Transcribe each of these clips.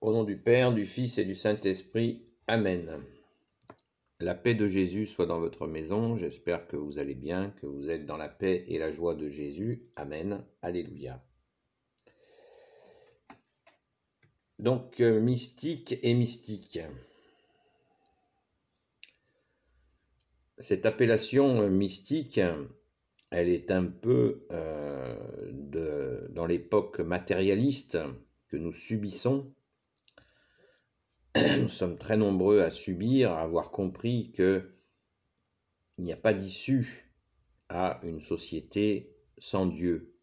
Au nom du Père, du Fils et du Saint-Esprit. Amen. La paix de Jésus soit dans votre maison. J'espère que vous allez bien, que vous êtes dans la paix et la joie de Jésus. Amen. Alléluia. Donc, mystique et mystique. Cette appellation mystique, elle est un peu dans l'époque matérialiste que nous subissons. Nous sommes très nombreux à subir, à avoir compris qu'il n'y a pas d'issue à une société sans Dieu,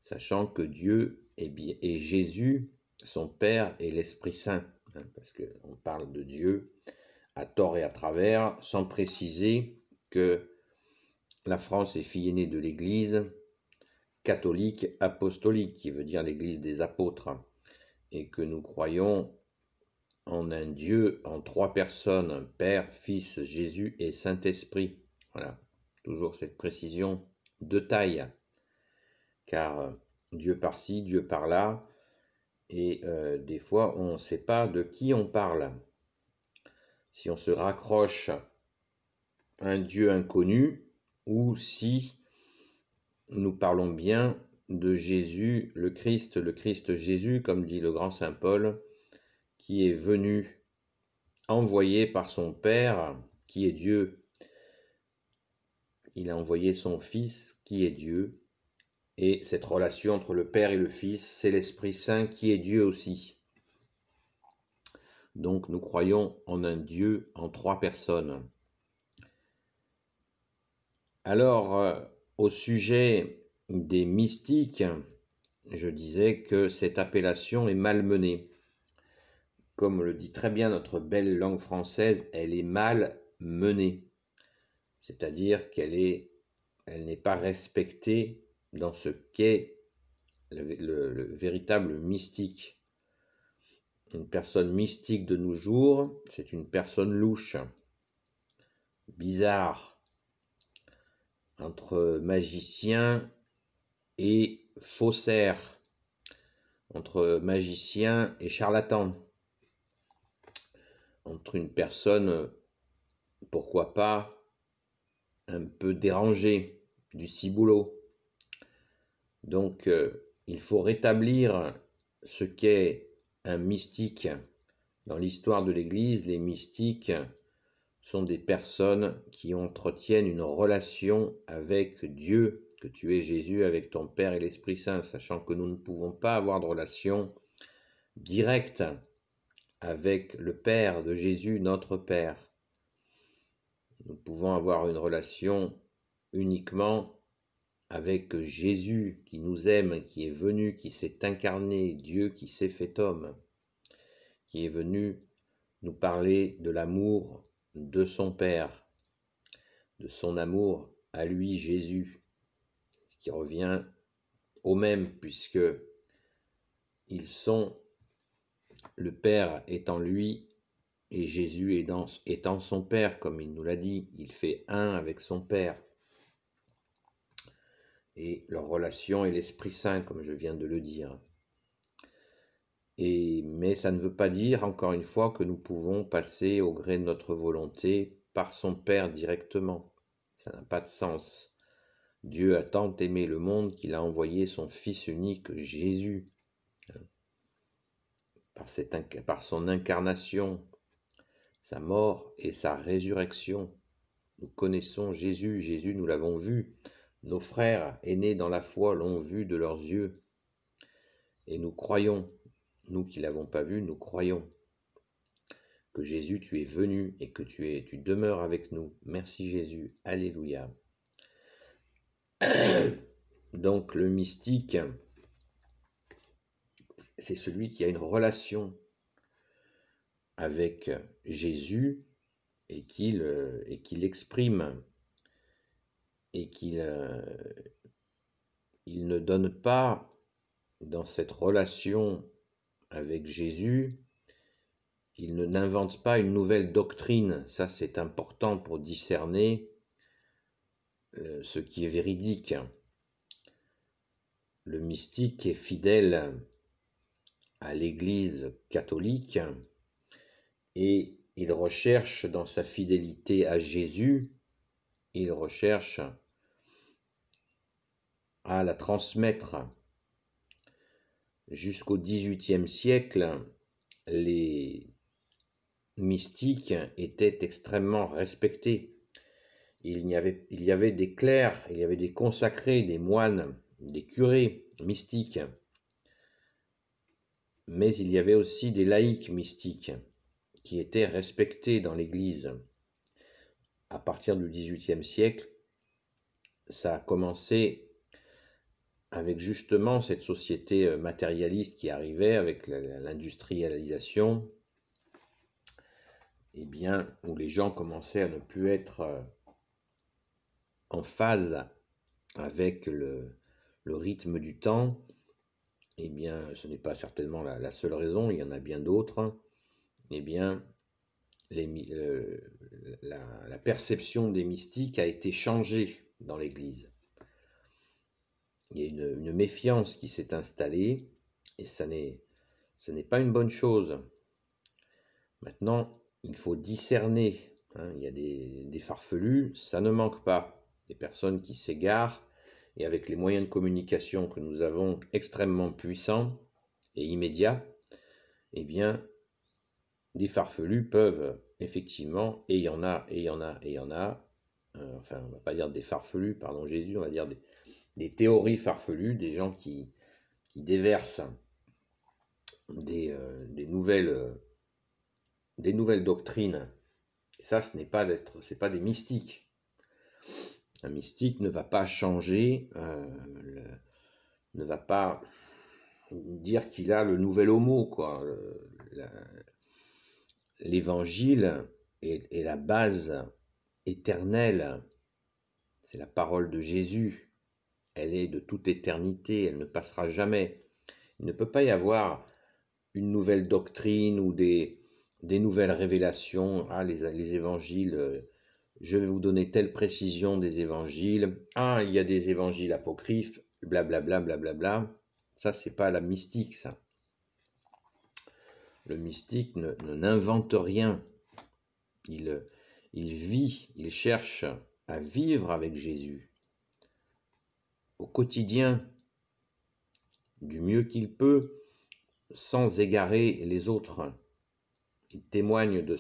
sachant que Dieu est Jésus, son Père et l'Esprit Saint, parce qu'on parle de Dieu à tort et à travers, sans préciser que la France est fille aînée de l'Église catholique apostolique, qui veut dire l'Église des apôtres, et que nous croyons en un Dieu en trois personnes, Père, Fils, Jésus et Saint-Esprit. Voilà, toujours cette précision de taille, car Dieu par-ci, Dieu par-là, et des fois on ne sait pas de qui on parle. Si on se raccroche à un Dieu inconnu, ou si nous parlons bien de Jésus, le Christ Jésus, comme dit le grand Saint Paul, qui est venu envoyé par son Père, qui est Dieu. Il a envoyé son Fils, qui est Dieu. Et cette relation entre le Père et le Fils, c'est l'Esprit Saint qui est Dieu aussi. Donc nous croyons en un Dieu en trois personnes. Alors, au sujet des mystiques, je disais que cette appellation est malmenée. Comme le dit très bien notre belle langue française, elle est mal menée. C'est-à-dire qu'elle n'est pas respectée dans ce qu'est le véritable mystique. Une personne mystique de nos jours, c'est une personne louche, bizarre, entre magicien et faussaire, entre magicien et charlatan, entre une personne, pourquoi pas, un peu dérangée, du ciboulot. Donc, il faut rétablir ce qu'est un mystique. Dans l'histoire de l'Église, les mystiques sont des personnes qui entretiennent une relation avec Dieu, que tu es Jésus, avec ton Père et l'Esprit Saint, sachant que nous ne pouvons pas avoir de relation directe avec le Père de Jésus, notre Père. Nous pouvons avoir une relation uniquement avec Jésus qui nous aime, qui est venu, qui s'est incarné, Dieu qui s'est fait homme, qui est venu nous parler de l'amour de son Père, de son amour à lui, Jésus, qui revient au même, puisque ils sont, le Père étant lui, et Jésus étant son Père, comme il nous l'a dit, il fait un avec son Père. Et leur relation est l'Esprit Saint, comme je viens de le dire. Mais ça ne veut pas dire, encore une fois, que nous pouvons passer au gré de notre volonté par son Père directement. Ça n'a pas de sens. Dieu a tant aimé le monde qu'il a envoyé son Fils unique, Jésus, par son incarnation, sa mort et sa résurrection. Nous connaissons Jésus, Jésus nous l'avons vu. Nos frères aînés dans la foi l'ont vu de leurs yeux. Et nous croyons, nous qui ne l'avons pas vu, nous croyons que Jésus, tu es venu et que tu demeures avec nous. Merci Jésus, alléluia. Donc le mystique, c'est celui qui a une relation avec Jésus et qui l'exprime et qu'il ne donne pas dans cette relation avec Jésus, il n'invente pas une nouvelle doctrine. Ça, c'est important pour discerner ce qui est véridique. Le mystique est fidèle à l'Église catholique et il recherche dans sa fidélité à Jésus, il recherche à la transmettre. Jusqu'au XVIIIe siècle, les mystiques étaient extrêmement respectés. Il y avait des clercs, il y avait des consacrés, des moines, des curés mystiques, mais il y avait aussi des laïcs mystiques qui étaient respectés dans l'Église. À partir du XVIIIe siècle, ça a commencé avec justement cette société matérialiste qui arrivait avec l'industrialisation, eh bien, où les gens commençaient à ne plus être en phase avec le rythme du temps. Eh bien, ce n'est pas certainement la seule raison, il y en a bien d'autres. Eh bien, la perception des mystiques a été changée dans l'Église. Il y a une méfiance qui s'est installée, et ce n'est pas une bonne chose. Maintenant, il faut discerner. Il y a des farfelus, ça ne manque pas. Des personnes qui s'égarent, et avec les moyens de communication que nous avons extrêmement puissants et immédiats, eh bien, des farfelus peuvent effectivement, et il y en a, enfin, on ne va pas dire des farfelus, pardon Jésus, on va dire des théories farfelues, des gens qui déversent des nouvelles doctrines. Et ça, c'est pas des mystiques. Un mystique ne va pas changer, ne va pas dire qu'il a le nouvel homo, quoi. L'évangile est la base éternelle. C'est la parole de Jésus. Elle est de toute éternité, elle ne passera jamais. Il ne peut pas y avoir une nouvelle doctrine ou des nouvelles révélations. Ah, les évangiles, je vais vous donner telle précision des évangiles. Ah, il y a des évangiles apocryphes, blablabla, blablabla. Ça, c'est pas la mystique, ça. Le mystique n'invente rien. Il vit, il cherche à vivre avec Jésus au quotidien, du mieux qu'il peut, sans égarer les autres. Il témoigne de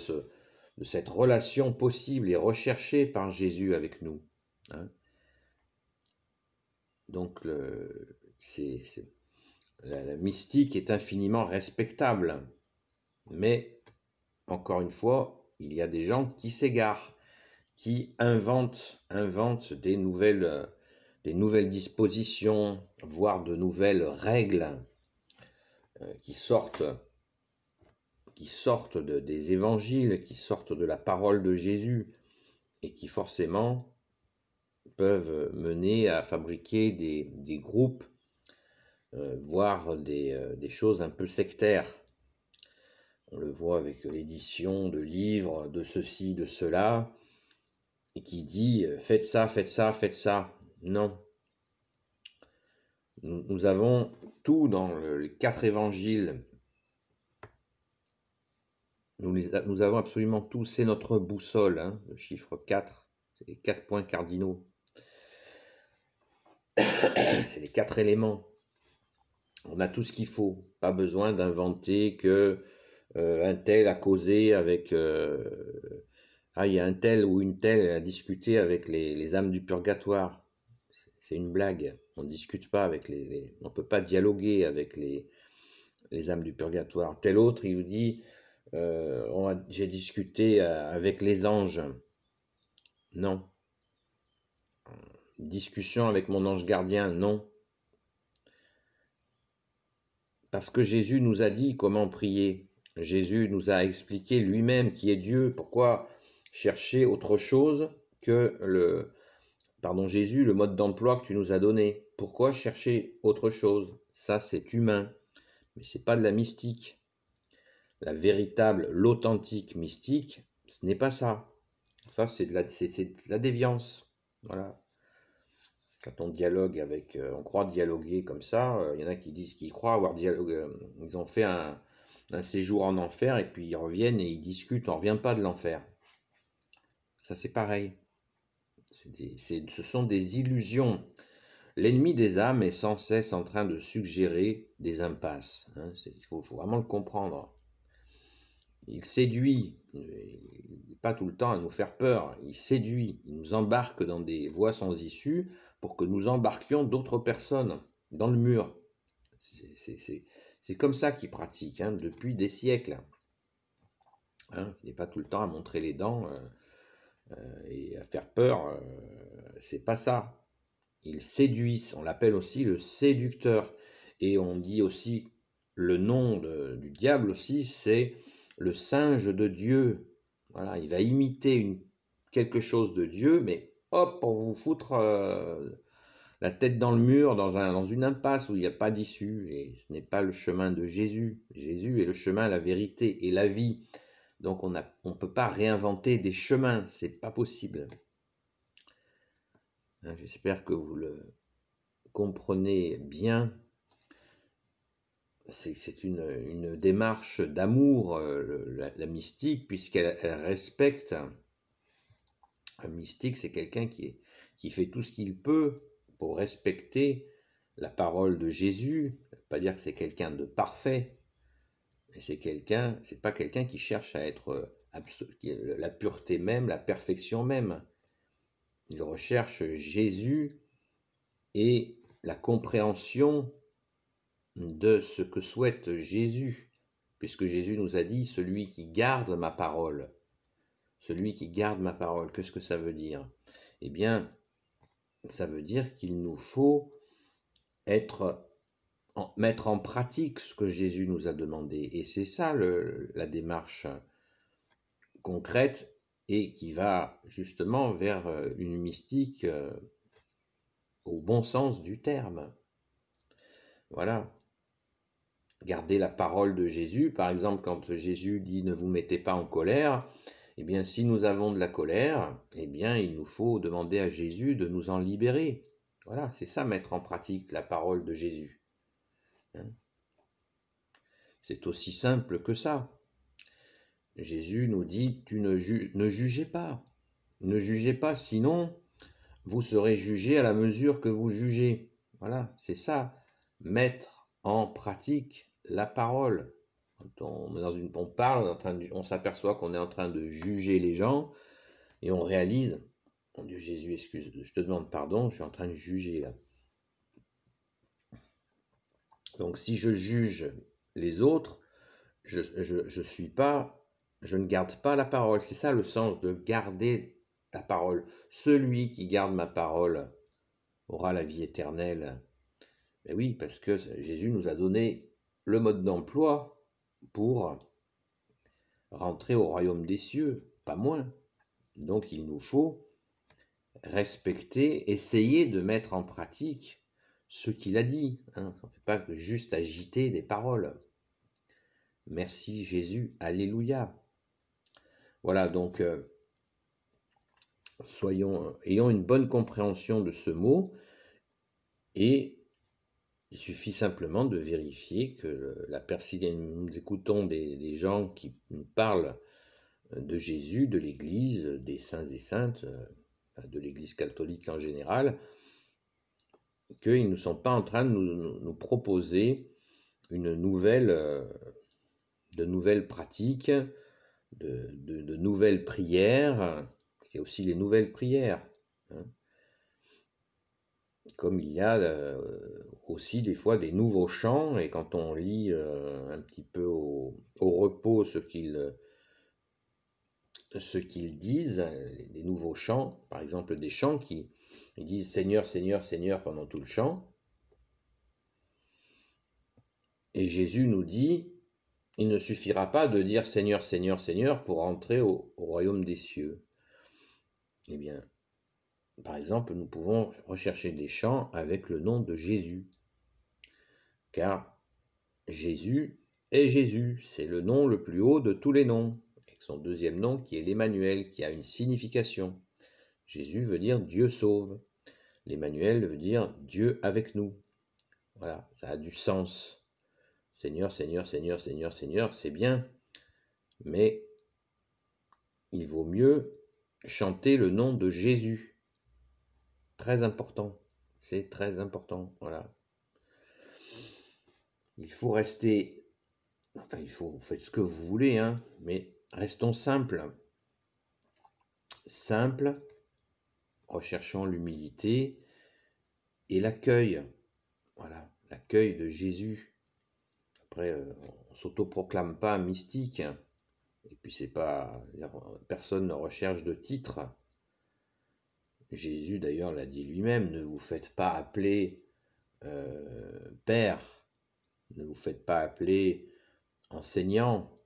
cette relation possible et recherchée par Jésus avec nous. Donc la mystique est infiniment respectable, mais encore une fois, il y a des gens qui s'égarent, qui inventent des nouvelles dispositions, voire de nouvelles règles qui sortent des évangiles, qui sortent de la parole de Jésus, et qui forcément peuvent mener à fabriquer des groupes, voire des choses un peu sectaires. On le voit avec l'édition de livres, de ceci, de cela, et qui dit « faites ça, faites ça, faites ça ». Non. Nous avons tout dans les 4 évangiles. Nous avons absolument tout. C'est notre boussole, le chiffre 4. C'est les 4 points cardinaux. C'est les 4 éléments. On a tout ce qu'il faut. Pas besoin d'inventer que un tel a causé avec... il y a un tel ou une telle a discuté avec les âmes du purgatoire. C'est une blague. On ne discute pas avec on ne peut pas dialoguer avec les âmes du purgatoire. Tel autre, il vous dit, j'ai discuté avec les anges. Non. Discussion avec mon ange gardien, non. Parce que Jésus nous a dit comment prier. Jésus nous a expliqué lui-même qui est Dieu. Pourquoi chercher autre chose que Jésus, le mode d'emploi que tu nous as donné. Pourquoi chercher autre chose? Ça, c'est humain. Mais c'est pas de la mystique. La véritable, l'authentique mystique, ce n'est pas ça. Ça, c'est de la déviance. Voilà. Quand on dialogue avec, on croit dialoguer comme ça, il y en a qui disent qu'ils croient avoir dialogué, ils ont fait un séjour en enfer et puis ils reviennent et ils discutent, on ne revient pas de l'enfer. Ça c'est pareil, ce sont des illusions. L'ennemi des âmes est sans cesse en train de suggérer des impasses, hein, il faut vraiment le comprendre. Il séduit, pas tout le temps à nous faire peur, il séduit, il nous embarque dans des voies sans issue pour que nous embarquions d'autres personnes dans le mur. C'est comme ça qu'il pratique, hein, depuis des siècles. Hein, il n'est pas tout le temps à montrer les dents et à faire peur, c'est pas ça. Il séduit, on l'appelle aussi le séducteur. Et on dit aussi, le nom du diable aussi, c'est le singe de Dieu. Voilà, il va imiter quelque chose de Dieu, mais hop, pour vous foutre la tête dans le mur, dans une impasse où il n'y a pas d'issue. Et ce n'est pas le chemin de Jésus. Jésus est le chemin, la vérité et la vie. Donc on ne peut pas réinventer des chemins, c'est pas possible. J'espère que vous le comprenez bien. C'est une démarche d'amour, la mystique, puisqu'elle respecte. Un mystique, c'est quelqu'un qui fait tout ce qu'il peut pour respecter la parole de Jésus. Ça ne veut pas dire que c'est quelqu'un de parfait, mais c'est pas quelqu'un qui cherche à être la pureté même, la perfection même. Il recherche Jésus et la compréhension de ce que souhaite Jésus, puisque Jésus nous a dit « celui qui garde ma parole ». Celui qui garde ma parole, qu'est-ce que ça veut dire? Eh bien, ça veut dire qu'il nous faut mettre en pratique ce que Jésus nous a demandé. Et c'est ça la démarche concrète et qui va justement vers une mystique au bon sens du terme. Voilà. Garder la parole de Jésus, par exemple, quand Jésus dit « ne vous mettez pas en colère », eh bien, si nous avons de la colère, eh bien, il nous faut demander à Jésus de nous en libérer. Voilà, c'est ça, mettre en pratique la parole de Jésus. Hein? C'est aussi simple que ça. Jésus nous dit « ne jugez pas. Ne jugez pas, sinon vous serez jugés à la mesure que vous jugez. » Voilà, c'est ça, mettre en pratique la parole. Quand on parle, on s'aperçoit qu'on est en train de juger les gens et on réalise, mon Dieu Jésus, excuse, je te demande pardon, je suis en train de juger là. Donc si je juge les autres, je ne garde pas la parole. C'est ça le sens de garder la parole. Celui qui garde ma parole aura la vie éternelle. Et oui, parce que Jésus nous a donné le mode d'emploi pour rentrer au royaume des cieux, pas moins. Donc il nous faut respecter, essayer de mettre en pratique ce qu'il a dit. Hein. On ne fait pas juste agiter des paroles. Merci Jésus, alléluia. Voilà, donc ayons une bonne compréhension de ce mot et il suffit simplement de vérifier que si nous écoutons des gens qui nous parlent de Jésus, de l'Église, des saints et saintes, de l'Église catholique en général, qu'ils ne sont pas en train de nous proposer de nouvelles pratiques, de nouvelles prières. Il y a aussi les nouvelles prières. Hein. Comme il y a aussi des fois des nouveaux chants, et quand on lit un petit peu au repos ce qu'ils disent, les nouveaux chants, par exemple des chants qui disent Seigneur, Seigneur, Seigneur pendant tout le chant, et Jésus nous dit, il ne suffira pas de dire Seigneur, Seigneur, Seigneur pour entrer au royaume des cieux. Eh bien, par exemple, nous pouvons rechercher des chants avec le nom de Jésus. Car Jésus est Jésus, c'est le nom le plus haut de tous les noms. Avec son deuxième nom qui est l'Emmanuel, qui a une signification. Jésus veut dire Dieu sauve. L'Emmanuel veut dire Dieu avec nous. Voilà, ça a du sens. Seigneur, Seigneur, Seigneur, Seigneur, Seigneur, c'est bien, mais il vaut mieux chanter le nom de Jésus. Très important, c'est très important, voilà. Il faut rester, enfin vous faites ce que vous voulez, hein, mais restons simples. Simples, recherchons l'humilité et l'accueil. Voilà, l'accueil de Jésus. Après, on ne s'autoproclame pas mystique. Et puis c'est pas, personne ne recherche de titre. Jésus d'ailleurs l'a dit lui-même, ne vous faites pas appeler Père, ne vous faites pas appeler enseignant,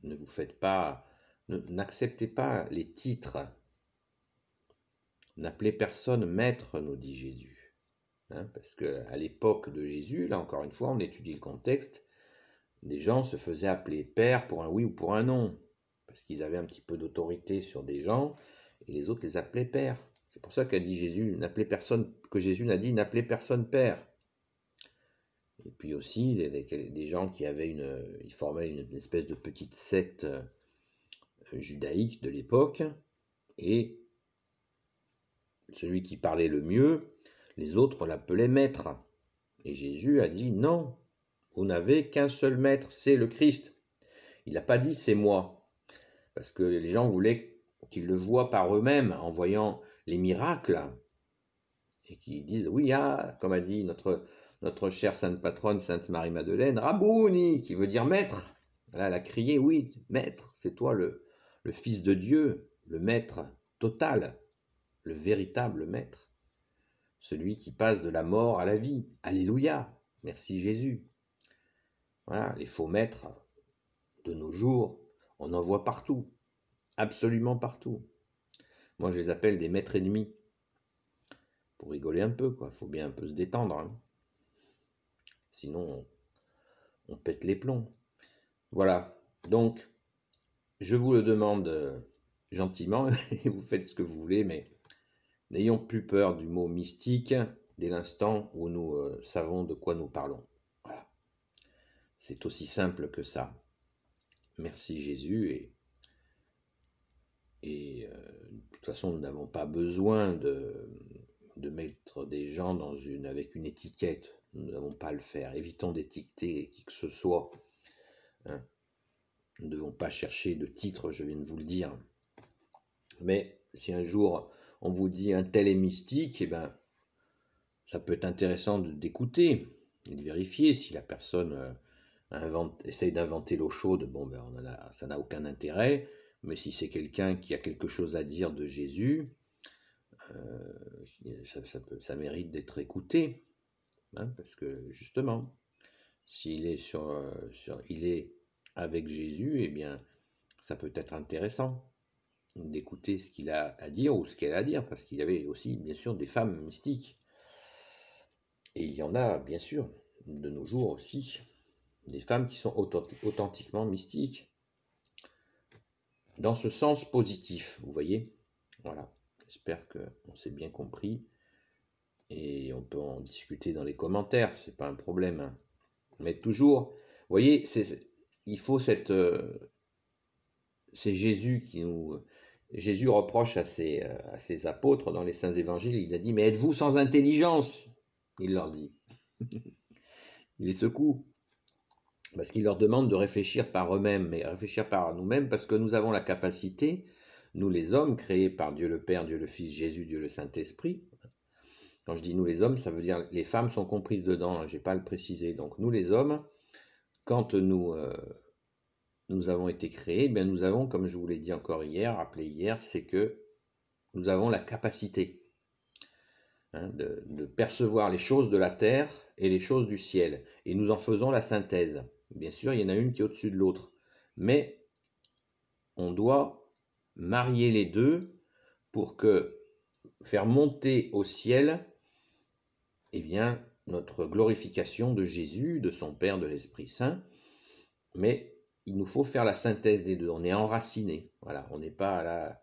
ne vous faites pas, n'acceptez pas les titres. N'appelez personne maître, nous dit Jésus. Hein, parce qu'à l'époque de Jésus, là encore une fois, on étudie le contexte, des gens se faisaient appeler père pour un oui ou pour un non, parce qu'ils avaient un petit peu d'autorité sur des gens, et les autres les appelaient père. C'est pour ça qu'a dit Jésus, que Jésus n'a dit n'appelez personne père. Et puis aussi, des gens qui avaient ils formaient une espèce de petite secte judaïque de l'époque, et celui qui parlait le mieux, les autres l'appelaient maître. Et Jésus a dit non, vous n'avez qu'un seul maître, c'est le Christ. Il n'a pas dit c'est moi, parce que les gens voulaient qu'ils le voient par eux-mêmes en voyant les miracles, et qu'ils disent oui, comme a dit notre chère sainte patronne, Sainte Marie-Madeleine, Rabouni, qui veut dire maître. Là, elle a crié oui, maître, c'est toi le Fils de Dieu, le maître total, le véritable maître, celui qui passe de la mort à la vie. Alléluia, merci Jésus. Voilà, les faux maîtres de nos jours, on en voit partout, absolument partout. Moi, je les appelle des maîtres ennemis. Pour rigoler un peu, quoi. Faut bien un peu se détendre. Hein. Sinon, on pète les plombs. Voilà. Donc, je vous le demande gentiment, et vous faites ce que vous voulez, mais n'ayons plus peur du mot mystique dès l'instant où nous savons de quoi nous parlons. Voilà. C'est aussi simple que ça. Merci Jésus, et de toute façon, nous n'avons pas besoin de mettre des gens avec une étiquette. Nous n'avons pas à le faire. Évitons d'étiqueter qui que ce soit. Hein. Nous ne devons pas chercher de titre, je viens de vous le dire. Mais si un jour on vous dit un tel est mystique, eh ben, ça peut être intéressant d'écouter et de vérifier si la personne essaye d'inventer l'eau chaude. Bon, ben, ça n'a aucun intérêt. Mais si c'est quelqu'un qui a quelque chose à dire de Jésus, ça mérite d'être écouté, hein, parce que justement, s'il est il est avec Jésus, eh bien, ça peut être intéressant d'écouter ce qu'il a à dire ou ce qu'elle a à dire, parce qu'il y avait aussi, bien sûr, des femmes mystiques. Et il y en a, bien sûr, de nos jours aussi, des femmes qui sont authentiquement mystiques, dans ce sens positif, vous voyez. Voilà, j'espère qu'on s'est bien compris, et on peut en discuter dans les commentaires, c'est pas un problème. Hein. Mais toujours, vous voyez, il faut c'est Jésus qui nous... Jésus reproche à ses apôtres dans les saints évangiles, il a dit, mais êtes-vous sans intelligence? Il leur dit. Il les secoue. Parce qu'il leur demande de réfléchir par eux-mêmes, mais réfléchir par nous-mêmes, parce que nous avons la capacité, nous les hommes, créés par Dieu le Père, Dieu le Fils, Jésus, Dieu le Saint-Esprit. Quand je dis nous les hommes, ça veut dire les femmes sont comprises dedans, hein, je n'ai pas à le préciser. Donc nous les hommes, quand nous avons été créés, bien nous avons, comme je vous l'ai dit encore hier, rappelé hier, c'est que nous avons la capacité de percevoir les choses de la terre et les choses du ciel. Et nous en faisons la synthèse. Bien sûr, il y en a une qui est au-dessus de l'autre. Mais on doit marier les deux pour faire monter au ciel eh bien, notre glorification de Jésus, de son Père, de l'Esprit Saint. Mais il nous faut faire la synthèse des deux. On est enraciné. Voilà, on n'est pas là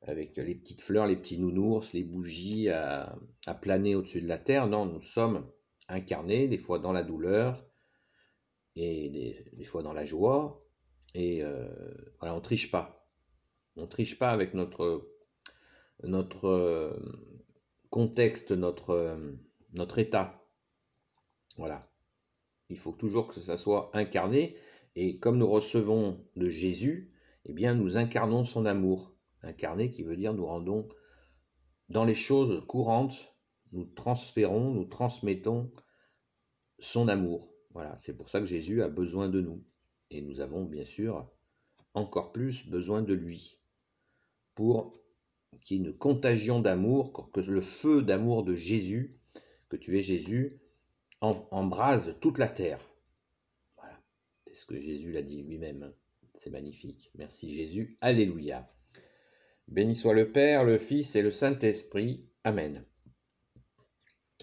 avec les petites fleurs, les petits nounours, les bougies à planer au-dessus de la terre. Non, nous sommes incarnés, des fois dans la douleur et des fois dans la joie. Et voilà, on triche pas. On triche pas avec notre contexte, notre état. Voilà. Il faut toujours que ça soit incarné. Et comme nous recevons de Jésus, eh bien, nous incarnons son amour. Incarné qui veut dire nous rendons dans les choses courantes, nous transférons, nous transmettons son amour. Voilà, c'est pour ça que Jésus a besoin de nous. Et nous avons bien sûr encore plus besoin de lui. Pour qu'il y ait une contagion d'amour, que le feu d'amour de Jésus, que tu es Jésus, embrase toute la terre. Voilà, c'est ce que Jésus l'a dit lui-même. C'est magnifique. Merci Jésus. Alléluia. Béni soit le Père, le Fils et le Saint-Esprit. Amen.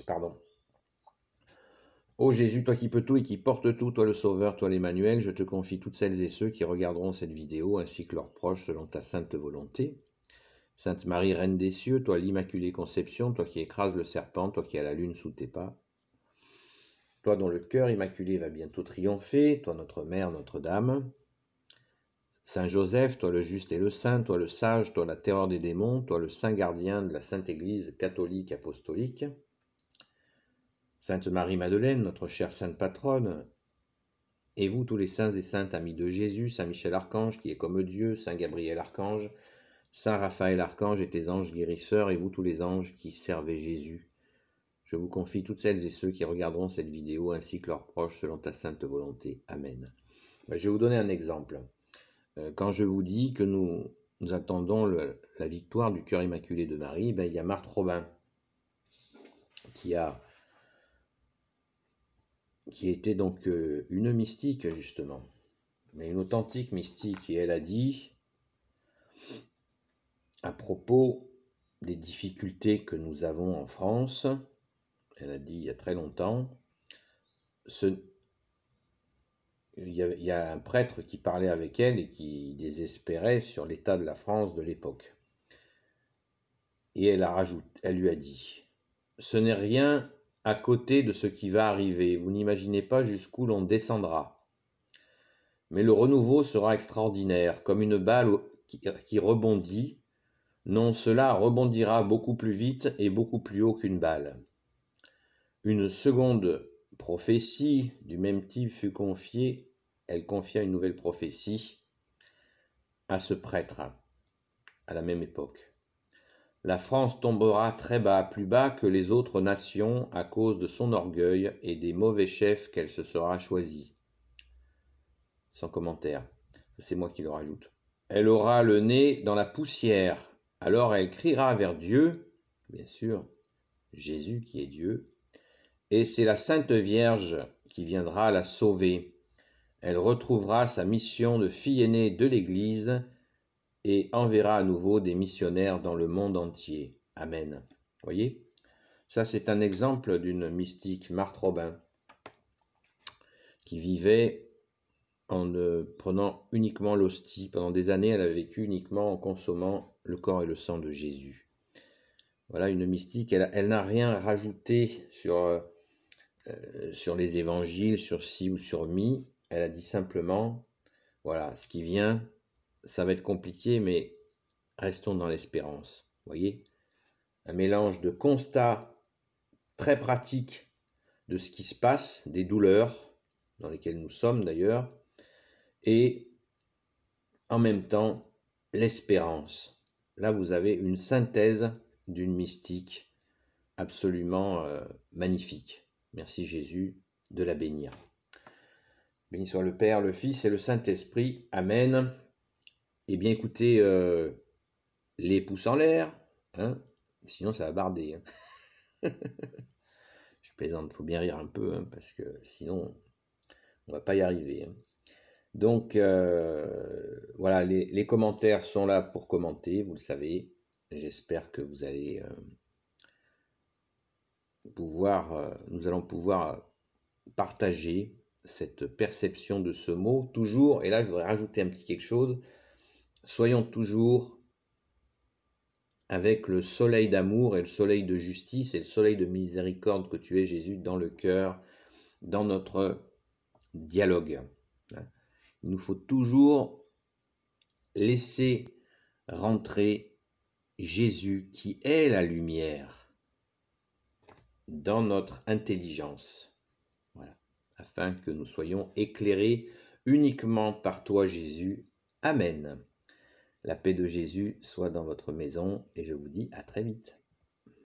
Pardon. Ô Jésus, toi qui peux tout et qui portes tout, toi le Sauveur, toi l'Emmanuel, je te confie toutes celles et ceux qui regarderont cette vidéo, ainsi que leurs proches, selon ta sainte volonté. Sainte Marie, Reine des cieux, toi l'Immaculée Conception, toi qui écrases le serpent, toi qui as la lune sous tes pas, toi dont le cœur immaculé va bientôt triompher, toi notre Mère, Notre-Dame. Saint Joseph, toi le juste et le saint, toi le sage, toi la terreur des démons, toi le saint gardien de la Sainte Église catholique apostolique. Sainte Marie-Madeleine, notre chère sainte patronne, et vous tous les saints et saintes amis de Jésus, Saint Michel Archange qui est comme Dieu, Saint Gabriel Archange, Saint Raphaël Archange et tes anges guérisseurs, et vous tous les anges qui servez Jésus. Je vous confie toutes celles et ceux qui regarderont cette vidéo ainsi que leurs proches selon ta sainte volonté. Amen. Je vais vous donner un exemple. Quand je vous dis que nous attendons la victoire du cœur immaculé de Marie, il y a Marthe Robin qui était donc une mystique justement, mais une authentique mystique, et elle a dit à propos des difficultés que nous avons en France, elle a dit il y a très longtemps, il y a un prêtre qui parlait avec elle et qui désespérait sur l'état de la France de l'époque. Et elle lui a dit, ce n'est rien à côté de ce qui va arriver, vous n'imaginez pas jusqu'où l'on descendra. Mais le renouveau sera extraordinaire, comme une balle qui rebondit. Non, cela rebondira beaucoup plus vite et beaucoup plus haut qu'une balle. Une seconde prophétie du même type fut confiée. Elle confia une nouvelle prophétie à ce prêtre à la même époque. La France tombera très bas, plus bas que les autres nations à cause de son orgueil et des mauvais chefs qu'elle se sera choisis. Sans commentaire, c'est moi qui le rajoute. Elle aura le nez dans la poussière, alors elle criera vers Dieu, bien sûr, Jésus qui est Dieu, et c'est la Sainte Vierge qui viendra la sauver. Elle retrouvera sa mission de fille aînée de l'Église et enverra à nouveau des missionnaires dans le monde entier. Amen. Voyez, ça c'est un exemple d'une mystique, Marthe Robin, qui vivait en prenant uniquement l'hostie. Pendant des années, elle a vécu uniquement en consommant le corps et le sang de Jésus. Voilà une mystique, elle n'a rien rajouté sur les évangiles, sur ci ou sur mi. Elle a dit simplement, voilà, ce qui vient, ça va être compliqué, mais restons dans l'espérance. Voyez, un mélange de constats très pratiques de ce qui se passe, des douleurs dans lesquelles nous sommes d'ailleurs, et en même temps l'espérance. Là, vous avez une synthèse d'une mystique absolument magnifique. Merci Jésus de la bénir. Béni soit le Père, le Fils et le Saint-Esprit. Amen. Eh bien, écoutez, les pouces en l'air, hein, sinon ça va barder. Hein. Je plaisante, il faut bien rire un peu, hein, parce que sinon, on va pas y arriver. Hein. Donc, voilà, les commentaires sont là pour commenter, vous le savez. J'espère que vous allez nous allons pouvoir partager cette perception de ce mot, toujours, et là je voudrais rajouter un petit quelque chose, soyons toujours avec le soleil d'amour et le soleil de justice et le soleil de miséricorde que tu es, Jésus, dans le cœur, dans notre dialogue. Il nous faut toujours laisser rentrer Jésus, qui est la lumière, dans notre intelligence, voilà, afin que nous soyons éclairés uniquement par toi, Jésus. Amen. La paix de Jésus soit dans votre maison et je vous dis à très vite.